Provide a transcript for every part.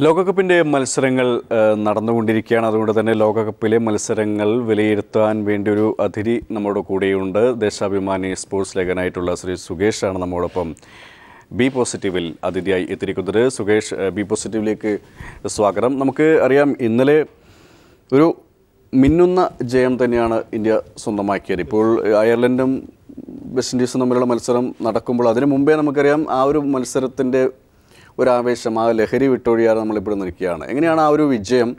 ലോകകപ്പിൻ്റെ മത്സരങ്ങൾ നടന്നുകൊണ്ടിരിക്കുകയാണ്. അതുകൊണ്ട് തന്നെ ലോകകപ്പിലെ മത്സരങ്ങൾ വിലയിരുത്താൻ വേണ്ടി ഒരു അതിഥി നമ്മുടെ കൂടെയുണ്ട്. ദേശാഭിമാനി സ്പോർട്സ് ലേഖനായിട്ടുള്ള ശ്രീ സുകേഷാണ് നമ്മോടൊപ്പം ബി പോസിറ്റീവിൽ അതിഥിയായി എത്തിയിരിക്കുന്നത്. സുകേഷ്, ബി പോസിറ്റീവിലേക്ക് സ്വാഗതം. നമുക്ക് അറിയാം, ഇന്നലെ ഒരു മിന്നുന്ന ജയം തന്നെയാണ് ഇന്ത്യ സ്വന്തമാക്കിയത്. ഇപ്പോൾ അയർലൻഡും വെസ്റ്റ് ഇൻഡീസും തമ്മിലുള്ള മത്സരം നടക്കുമ്പോൾ അതിനു മുമ്പേ നമുക്കറിയാം ആ ഒരു മത്സരത്തിൻ്റെ ഒരാവേശം, ആ ലഹരി വിട്ടൊഴിയാതെ നമ്മളിപ്പോൾ നിൽക്കുകയാണ്. എങ്ങനെയാണ് ആ ഒരു വിജയം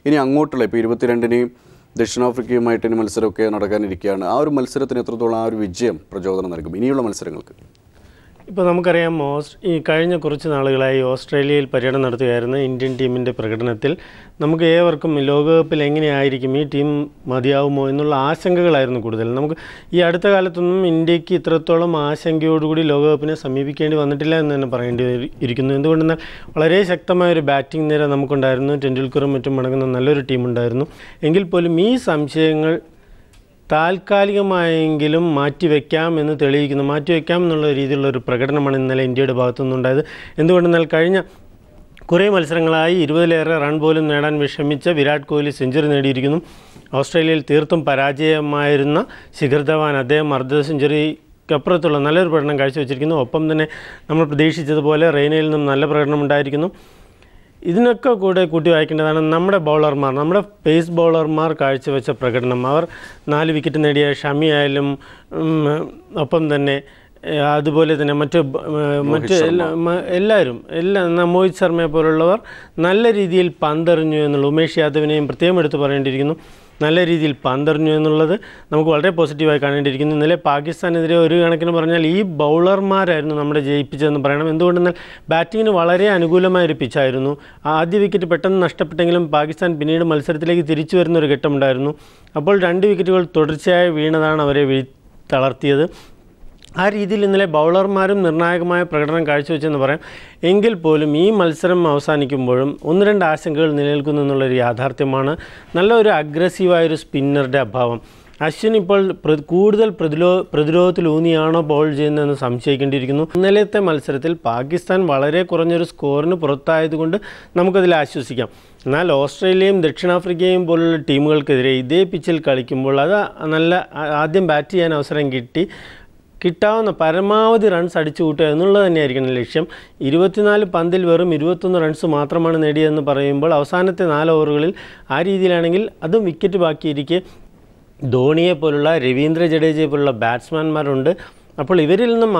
ഇനി അങ്ങോട്ടുള്ള, ഇപ്പോൾ 22-ന് ദക്ഷിണാഫ്രിക്കയുമായിട്ട് ഇനി മത്സരമൊക്കെ നടക്കാനിരിക്കുകയാണ്, ആ ഒരു മത്സരത്തിന് എത്രത്തോളം ആ ഒരു വിജയം പ്രചോദനം നൽകും ഇനിയുള്ള മത്സരങ്ങൾക്ക്? ഇപ്പോൾ നമുക്കറിയാം, ഈ കഴിഞ്ഞ കുറച്ച് നാളുകളായി ഓസ്ട്രേലിയയിൽ പര്യടനം നടത്തുകയായിരുന്ന ഇന്ത്യൻ ടീമിൻ്റെ പ്രകടനത്തിൽ നമുക്ക് ഏവർക്കും ലോകകപ്പിൽ എങ്ങനെയായിരിക്കും, ഈ ടീം മതിയാവുമോ എന്നുള്ള ആശങ്കകളായിരുന്നു കൂടുതൽ. നമുക്ക് ഈ അടുത്ത കാലത്തൊന്നും ഇന്ത്യക്ക് ഇത്രത്തോളം ആശങ്കയോടുകൂടി ലോകകപ്പിനെ സമീപിക്കേണ്ടി വന്നിട്ടില്ല എന്ന് തന്നെ പറയേണ്ടി ഇരിക്കുന്നു. എന്തുകൊണ്ടെന്നാൽ വളരെ ശക്തമായൊരു ബാറ്റിംഗ് നിര നമുക്കുണ്ടായിരുന്നു. ടെണ്ടുൽക്കറും മറ്റും അടങ്ങുന്ന നല്ലൊരു ടീമുണ്ടായിരുന്നു. എങ്കിൽ പോലും ഈ സംശയങ്ങൾ താൽക്കാലികമായെങ്കിലും മാറ്റിവെക്കാം എന്ന് തെളിയിക്കുന്നു. മാറ്റിവെക്കാം എന്നുള്ള രീതിയിലുള്ളൊരു പ്രകടനമാണ് ഇന്നലെ ഇന്ത്യയുടെ ഭാഗത്തു നിന്നുണ്ടായത്. എന്തുകൊണ്ടെന്നാൽ കഴിഞ്ഞ കുറേ മത്സരങ്ങളായി 20-ലേറെ റൺ പോലും നേടാൻ വിഷമിച്ച വിരാട് കോഹ്ലി സെഞ്ചുറി നേടിയിരിക്കുന്നു. ഓസ്ട്രേലിയയിൽ തീർത്തും പരാജയമായിരുന്ന ശിഖർ ധവാൻ, അദ്ദേഹം അർദ്ധ സെഞ്ചുറിക്കപ്പുറത്തുള്ള നല്ലൊരു പ്രകടനം കാഴ്ചവെച്ചിരിക്കുന്നു. ഒപ്പം തന്നെ നമ്മൾ പ്രതീക്ഷിച്ചതുപോലെ റെയ്നയിൽ നിന്നും നല്ല പ്രകടനം ഉണ്ടായിരിക്കുന്നു. ഇതിനൊക്കെ കൂടെ കൂട്ടി വായിക്കേണ്ടതാണ് നമ്മുടെ ബൗളർമാർ, നമ്മുടെ പേസ് ബൗളർമാർ കാഴ്ചവെച്ച പ്രകടനം. അവർ 4 വിക്കറ്റ് നേടിയ ഷമി ആയാലും ഒപ്പം തന്നെ അതുപോലെ തന്നെ മറ്റ് എല്ലാവരും മോഹിത് ശർമ്മയെ പോലുള്ളവർ നല്ല രീതിയിൽ പന്തെറിഞ്ഞു എന്നുള്ള, ഉമേഷ് യാദവിനെയും പ്രത്യേകം എടുത്ത് പറയേണ്ടിയിരിക്കുന്നു. നല്ല രീതിയിൽ പന്തെറിഞ്ഞു എന്നുള്ളത് നമുക്ക് വളരെ പോസിറ്റീവായി കാണേണ്ടിയിരിക്കുന്നു. ഇന്നലെ പാകിസ്ഥാനെതിരെ ഒരു കണക്കിന് പറഞ്ഞാൽ ഈ ബൗളർമാരായിരുന്നു നമ്മുടെ ജയിപ്പിച്ചതെന്ന് പറയണം. എന്തുകൊണ്ടെന്നാൽ ബാറ്റിങ്ങിന് വളരെ അനുകൂലമായൊരു പിച്ചായിരുന്നു. ആദ്യ വിക്കറ്റ് പെട്ടെന്ന് നഷ്ടപ്പെട്ടെങ്കിലും പാകിസ്ഥാൻ പിന്നീട് മത്സരത്തിലേക്ക് തിരിച്ചു വരുന്നൊരു ഘട്ടമുണ്ടായിരുന്നു. അപ്പോൾ 2 വിക്കറ്റുകൾ തുടർച്ചയായി വീണതാണ് അവരെ തളർത്തിയത്. ആ രീതിയിൽ ഇന്നലെ ബൗളർമാരും നിർണായകമായ പ്രകടനം കാഴ്ചവെച്ചെന്ന് പറയാം. എങ്കിൽ പോലും ഈ മത്സരം അവസാനിക്കുമ്പോഴും 1-2 ആശങ്കകൾ നിലനിൽക്കുന്നു എന്നുള്ളൊരു യാഥാർത്ഥ്യമാണ്. നല്ലൊരു അഗ്രസീവായൊരു സ്പിന്നറുടെ അഭാവം. അശ്വിൻ ഇപ്പോൾ കൂടുതൽ പ്രതിരോധത്തിലൂന്നിയാണോ ബൗൾ ചെയ്യുന്നതെന്ന് സംശയിക്കേണ്ടിയിരിക്കുന്നു. ഇന്നലത്തെ മത്സരത്തിൽ പാകിസ്ഥാൻ വളരെ കുറഞ്ഞൊരു സ്കോറിന് പുറത്തായതുകൊണ്ട് നമുക്കതിൽ ആശ്വസിക്കാം. എന്നാൽ ഓസ്ട്രേലിയയും ദക്ഷിണാഫ്രിക്കയും പോലുള്ള ടീമുകൾക്കെതിരെ ഇതേ പിച്ചിൽ കളിക്കുമ്പോൾ അത് ആദ്യം ബാറ്റ് ചെയ്യാൻ അവസരം കിട്ടാവുന്ന പരമാവധി റൺസ് അടിച്ചു കൂട്ടുക എന്നുള്ളത് തന്നെയായിരിക്കണം ലക്ഷ്യം. 24 പന്തിൽ വെറും 21 റൺസ് മാത്രമാണ് നേടിയതെന്ന് പറയുമ്പോൾ അവസാനത്തെ 4 ഓവറുകളിൽ ആ രീതിയിലാണെങ്കിൽ അതും വിക്കറ്റ് ബാക്കിയിരിക്കെ ധോണിയെ പോലുള്ള, രവീന്ദ്ര ജഡേജയെ പോലുള്ള ബാറ്റ്സ്മാൻമാരുണ്ട്. അപ്പോൾ ഇവരിൽ നിന്നും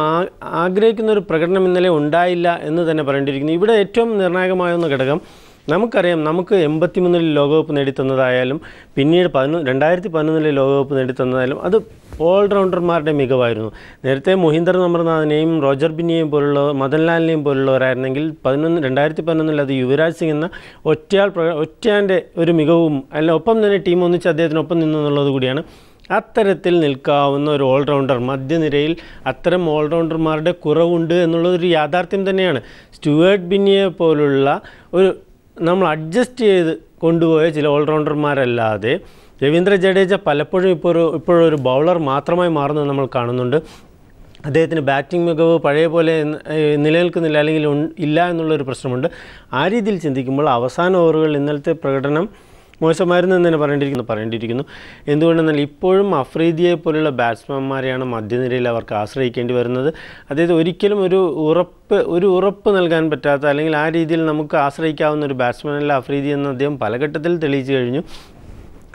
ആഗ്രഹിക്കുന്ന ഒരു പ്രകടനം ഇന്നലെ ഉണ്ടായില്ല എന്ന് തന്നെ പറയേണ്ടിയിരിക്കുന്നു. ഇവിടെ ഏറ്റവും നിർണായകമായൊന്ന ഘടകം നമുക്കറിയാം, നമുക്ക് 83-ൽ ലോകകപ്പ് നേടിത്തന്നതായാലും പിന്നീട് 2011-ലെ ലോകകപ്പ് നേടിത്തന്നതായാലും അത് ഓൾറൗണ്ടർമാരുടെ മികവായിരുന്നു. നേരത്തെ മൊഹീന്ദർ അമർനാഥിനെയും റോജർ ബിന്നിയെയും പോലുള്ളവർ, മദൻലാലിനെയും പോലുള്ളവരായിരുന്നെങ്കിൽ 2011-ൽ അത് യുവരാജ് സിംഗ് എന്ന ഒറ്റയാൻ്റെ ഒരു മികവും ഒപ്പം തന്നെ ടീം ഒന്നിച്ച് അദ്ദേഹത്തിനൊപ്പം നിന്നു എന്നുള്ളത് കൂടിയാണ്. അത്തരത്തിൽ നിൽക്കാവുന്ന ഒരു ഓൾറൗണ്ടർ മധ്യനിരയിൽ അത്തരം ഓൾറൗണ്ടർമാരുടെ കുറവുണ്ട് എന്നുള്ളതൊരു യാഥാർത്ഥ്യം തന്നെയാണ്. സ്റ്റുവേർട്ട് ബിന്നിയെ പോലുള്ള നമ്മൾ അഡ്ജസ്റ്റ് ചെയ്ത് കൊണ്ടുപോയ ചില ഓൾറൗണ്ടർമാരല്ലാതെ രവീന്ദ്ര ജഡേജ പലപ്പോഴും ഇപ്പോഴൊരു ബൗളർ മാത്രമായി മാറുന്നത് നമ്മൾ കാണുന്നുണ്ട്. അദ്ദേഹത്തിന് ബാറ്റിംഗ് മികവ് പഴയ പോലെ നിലനിൽക്കുന്നില്ല, അല്ലെങ്കിൽ ഇല്ല എന്നുള്ളൊരു പ്രശ്നമുണ്ട്. ആ രീതിയിൽ ചിന്തിക്കുമ്പോൾ അവസാന ഓവറുകളിൽ ഇന്നലത്തെ പ്രകടനം മോശമായിരുന്നു എന്ന് തന്നെ പറയേണ്ടിയിരിക്കുന്നു. എന്തുകൊണ്ടെന്നാൽ ഇപ്പോഴും അഫ്രീദിയെ പോലുള്ള ബാറ്റ്സ്മാൻമാരെയാണ് മധ്യനിരയിൽ അവർക്ക് ആശ്രയിക്കേണ്ടി വരുന്നത്. അതായത് ഒരിക്കലും ഒരു ഉറപ്പ് നൽകാൻ പറ്റാത്ത, അല്ലെങ്കിൽ ആ രീതിയിൽ നമുക്ക് ആശ്രയിക്കാവുന്ന ഒരു ബാറ്റ്സ്മാനല്ല അഫ്രീദി എന്ന് അദ്ദേഹം പല ഘട്ടത്തിൽ തെളിയിച്ചു കഴിഞ്ഞു.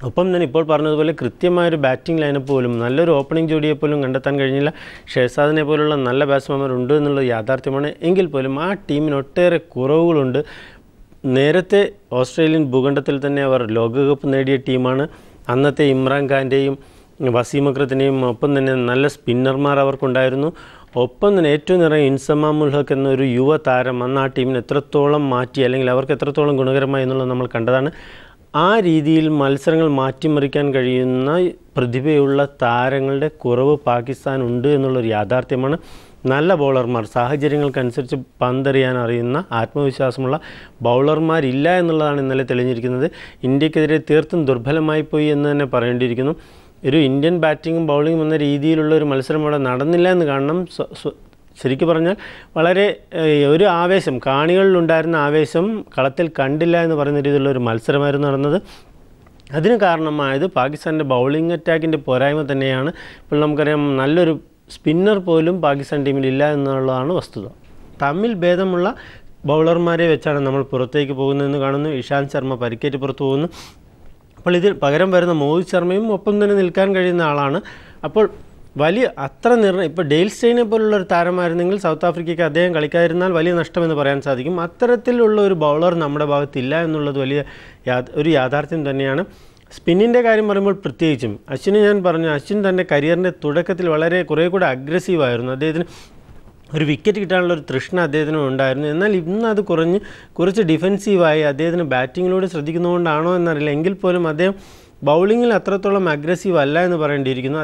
ഒപ്പം തന്നെ ഇപ്പോൾ പറഞ്ഞതുപോലെ കൃത്യമായൊരു ബാറ്റിംഗ് ലൈനപ്പ് പോലും, നല്ലൊരു ഓപ്പണിംഗ് ജോഡിയെ പോലും കണ്ടെത്താൻ കഴിഞ്ഞില്ല. ഷെഹസാദിനെ പോലുള്ള നല്ല ബാറ്റ്സ്മാൻമാരുണ്ട് എന്നുള്ളത് യാഥാർത്ഥ്യമാണ്. എങ്കിൽ പോലും ആ ടീമിന് ഒട്ടേറെ കുറവുകളുണ്ട്. നേരത്തെ ഓസ്ട്രേലിയൻ ഭൂഖണ്ഡത്തിൽ തന്നെ അവർ ലോകകപ്പ് നേടിയ ടീമാണ്. അന്നത്തെ ഇമ്രാൻഖാൻ്റെയും വസീം അക്രത്തിൻ്റെയും ഒപ്പം തന്നെ നല്ല സ്പിന്നർമാർ അവർക്കുണ്ടായിരുന്നു. ഒപ്പം തന്നെ ഏറ്റവും നിറയെ ഇൻസമാമുൽ ഹക്ക് എന്നൊരു യുവതാരം അന്ന് ആ ടീമിന് എത്രത്തോളം മാറ്റി, അല്ലെങ്കിൽ അവർക്ക് എത്രത്തോളം ഗുണകരമായി എന്നുള്ളത് നമ്മൾ കണ്ടതാണ്. ആ രീതിയിൽ മത്സരങ്ങൾ മാറ്റിമറിക്കാൻ കഴിയുന്ന പ്രതിഭയുള്ള താരങ്ങളുടെ കുറവ് പാകിസ്ഥാനുണ്ട് എന്നുള്ളൊരു യാഥാർത്ഥ്യമാണ്. നല്ല ബൗളർമാർ, സാഹചര്യങ്ങൾക്കനുസരിച്ച് പന്തെറിയാൻ അറിയുന്ന ആത്മവിശ്വാസമുള്ള ബൗളർമാരില്ല എന്നുള്ളതാണ് ഇന്നലെ തെളിഞ്ഞിരിക്കുന്നത്. ഇന്ത്യക്കെതിരെ തീർത്തും ദുർബലമായി പോയി എന്ന് തന്നെ പറയേണ്ടിയിരിക്കുന്നു. ഒരു ഇന്ത്യൻ ബാറ്റിങ്ങും ബൗളിങ്ങും എന്ന രീതിയിലുള്ള ഒരു മത്സരം അവിടെ നടന്നില്ല എന്ന് കാണണം. ശരിക്കും പറഞ്ഞാൽ വളരെ ഒരു ആവേശം, കാണികളിലുണ്ടായിരുന്ന ആവേശം കളത്തിൽ കണ്ടില്ല എന്ന് പറയുന്ന രീതിയിലുള്ള ഒരു മത്സരമായിരുന്നു നടന്നത്. അതിന് കാരണമായത് പാകിസ്ഥാൻ്റെ ബൗളിംഗ് അറ്റാക്കിൻ്റെ പോരായ്മ തന്നെയാണ്. ഇപ്പോൾ നമുക്കറിയാം നല്ലൊരു സ്പിന്നർ പോലും പാകിസ്ഥാൻ ടീമിലില്ല എന്നുള്ളതാണ് വസ്തുത. തമ്മിൽ ഭേദമുള്ള ബൗളർമാരെ വെച്ചാണ് നമ്മൾ പുറത്തേക്ക് പോകുന്നതെന്ന് കാണുന്നു. ഇഷാന്ത് ശർമ്മ പരിക്കേറ്റ് പുറത്തു പോകുന്നു. അപ്പോൾ ഇതിൽ പകരം വരുന്ന മോഹിത് ശർമ്മയും ഒപ്പം തന്നെ നിൽക്കാൻ കഴിയുന്ന ആളാണ്. അപ്പോൾ വലിയ അത്ര ഇപ്പോൾ ഡെയിൽ സ്റ്റെയിനെ പോലുള്ള ഒരു താരമായിരുന്നെങ്കിൽ സൗത്ത് ആഫ്രിക്കയ്ക്ക് അദ്ദേഹം കളിക്കാതിരുന്നാൽ വലിയ നഷ്ടമെന്ന് പറയാൻ സാധിക്കും. അത്തരത്തിലുള്ള ഒരു ബൗളർ നമ്മുടെ ഭാഗത്തില്ല എന്നുള്ളത് വലിയ ഒരു യാഥാർത്ഥ്യം തന്നെയാണ്. സ്പിന്നിൻ്റെ കാര്യം പറയുമ്പോൾ പ്രത്യേകിച്ചും അശ്വിനെ ഞാൻ പറഞ്ഞു, അശ്വിൻ തൻ്റെ കരിയറിൻ്റെ തുടക്കത്തിൽ കുറേ കൂടെ അഗ്രസീവായിരുന്നു. അദ്ദേഹത്തിന് ഒരു വിക്കറ്റ് കിട്ടാനുള്ള ഒരു തൃഷ്ണ അദ്ദേഹത്തിന് ഉണ്ടായിരുന്നു. എന്നാൽ ഇന്ന് അത് കുറച്ച് ഡിഫെൻസീവായി അദ്ദേഹത്തിന് ബാറ്റിങ്ങിലൂടെ ശ്രദ്ധിക്കുന്നതുകൊണ്ടാണോ എന്നറിയില്ല, എങ്കിൽ പോലും അദ്ദേഹം ബൗളിങ്ങിൽ അത്രത്തോളം അഗ്രസീവ് അല്ല എന്ന് പറയേണ്ടിയിരിക്കുന്നു.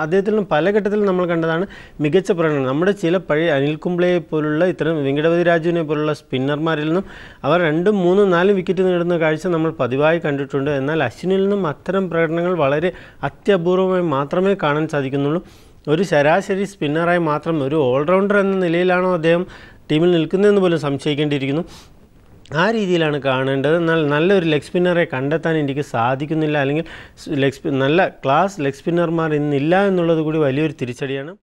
അദ്ദേഹത്തിന് പല ഘട്ടത്തിലും നമ്മൾ കണ്ടതാണ് മികച്ച പ്രകടനം. നമ്മുടെ ചില പഴയ അനിൽ കുംബ്ലെയെ പോലുള്ള ഇത്തരം വെങ്കടപതി രാജുവിനെ പോലുള്ള സ്പിന്നർമാരിൽ നിന്നും അവർ 2, 3, 4 വിക്കറ്റ് നേടുന്ന കാഴ്ച നമ്മൾ പതിവായി കണ്ടിട്ടുണ്ട്. എന്നാൽ അശ്വിനിൽ നിന്നും അത്തരം പ്രകടനങ്ങൾ വളരെ അത്യപൂർവമായി മാത്രമേ കാണാൻ സാധിക്കുന്നുള്ളൂ. ഒരു ശരാശരി സ്പിന്നറായി മാത്രം, ഒരു ഓൾറൗണ്ടർ എന്ന നിലയിലാണോ അദ്ദേഹം ടീമിൽ നിൽക്കുന്നതെന്ന് പോലും സംശയിക്കേണ്ടിയിരിക്കുന്നു. ആ രീതിയിലാണ് കാണേണ്ടത്. എന്നാൽ നല്ലൊരു ലെഗ് സ്പിന്നറെ കണ്ടെത്താൻ എനിക്ക് സാധിക്കുന്നില്ല, അല്ലെങ്കിൽ നല്ല ക്ലാസ് ലെഗ് സ്പിന്നർമാർ ഇന്നില്ല എന്നുള്ളത് കൂടി വലിയൊരു തിരിച്ചടിയാണ്.